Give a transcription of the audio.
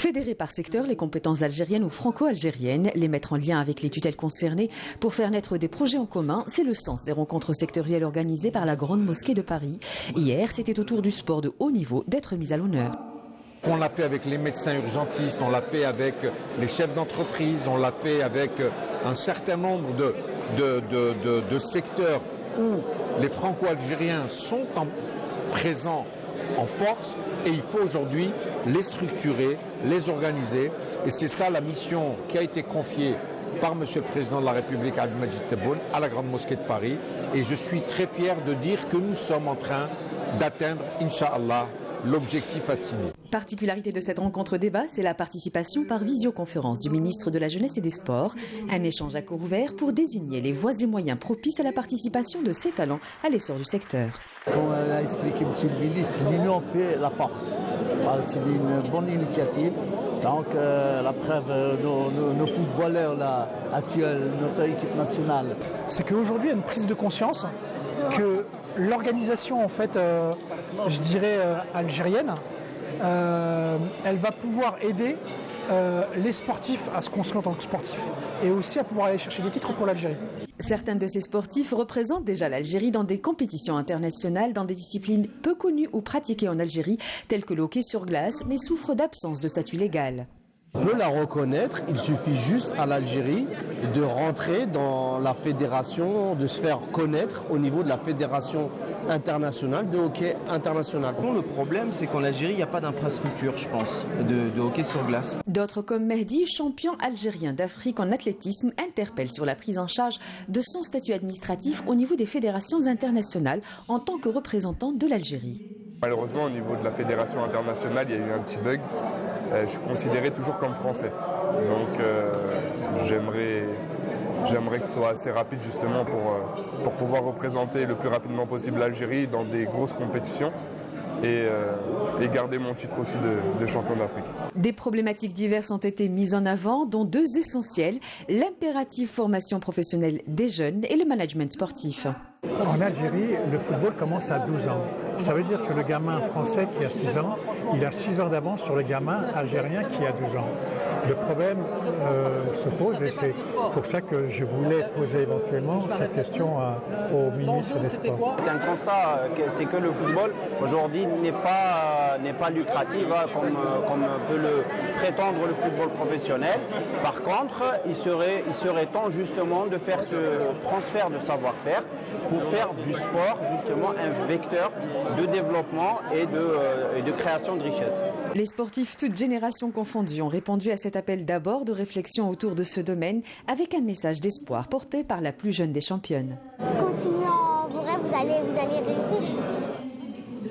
Fédérer par secteur les compétences algériennes ou franco-algériennes, les mettre en lien avec les tutelles concernées pour faire naître des projets en commun, c'est le sens des rencontres sectorielles organisées par la Grande Mosquée de Paris. Hier, c'était au tour du sport de haut niveau d'être mis à l'honneur. On l'a fait avec les médecins urgentistes, on l'a fait avec les chefs d'entreprise, on l'a fait avec un certain nombre de secteurs où les franco-algériens sont présents en force et il faut aujourd'hui les structurer, les organiser. Et c'est ça la mission qui a été confiée par Monsieur le Président de la République Abdelmadjid Tebboune à la Grande Mosquée de Paris. Et je suis très fier de dire que nous sommes en train d'atteindre, Inch'Allah, l'objectif assigné. Particularité de cette rencontre débat, c'est la participation par visioconférence du ministre de la Jeunesse et des Sports. Un échange à court ouvert pour désigner les voies et moyens propices à la participation de ces talents à l'essor du secteur. Comme l'a expliqué M. le ministre, l'Union fait la force. C'est une bonne initiative. Donc la preuve, nos footballeurs là, actuels, notre équipe nationale. C'est qu'aujourd'hui, il y a une prise de conscience que l'organisation, en fait, je dirais algérienne, elle va pouvoir aider les sportifs à se construire en tant que sportifs et aussi à pouvoir aller chercher des titres pour l'Algérie. Certains de ces sportifs représentent déjà l'Algérie dans des compétitions internationales dans des disciplines peu connues ou pratiquées en Algérie, telles que le hockey sur glace, mais souffrent d'absence de statut légal. On peut la reconnaître, il suffit juste à l'Algérie de rentrer dans la fédération, de se faire connaître au niveau de la fédération internationale de hockey international. Le problème, c'est qu'en Algérie, il n'y a pas d'infrastructure, je pense, de hockey sur glace. D'autres comme Mehdi, champion algérien d'Afrique en athlétisme, interpellent sur la prise en charge de son statut administratif au niveau des fédérations internationales en tant que représentant de l'Algérie. Malheureusement, au niveau de la fédération internationale, il y a eu un petit bug. Je suis considéré toujours comme français. Donc j'aimerais que ce soit assez rapide justement pour pouvoir représenter le plus rapidement possible l'Algérie dans des grosses compétitions et garder mon titre aussi de champion d'Afrique. Des problématiques diverses ont été mises en avant, dont deux essentielles, l'impérative formation professionnelle des jeunes et le management sportif. En Algérie, le football commence à 12 ans. Ça veut dire que le gamin français qui a 6 ans, il a 6 ans d'avance sur le gamin algérien qui a 12 ans. Le problème se pose et c'est pour ça que je voulais poser éventuellement cette question au ministre des Sports. C'est un constat, c'est que le football aujourd'hui n'est pas lucratif comme peut le prétendre le football professionnel. Par contre, il serait temps justement de faire ce transfert de savoir-faire pour faire du sport justement un vecteur de développement et de création de richesse. Les sportifs, toutes générations confondues, ont répondu à cet appel d'abord de réflexion autour de ce domaine avec un message d'espoir porté par la plus jeune des championnes. Continuez en vrai, vous allez réussir.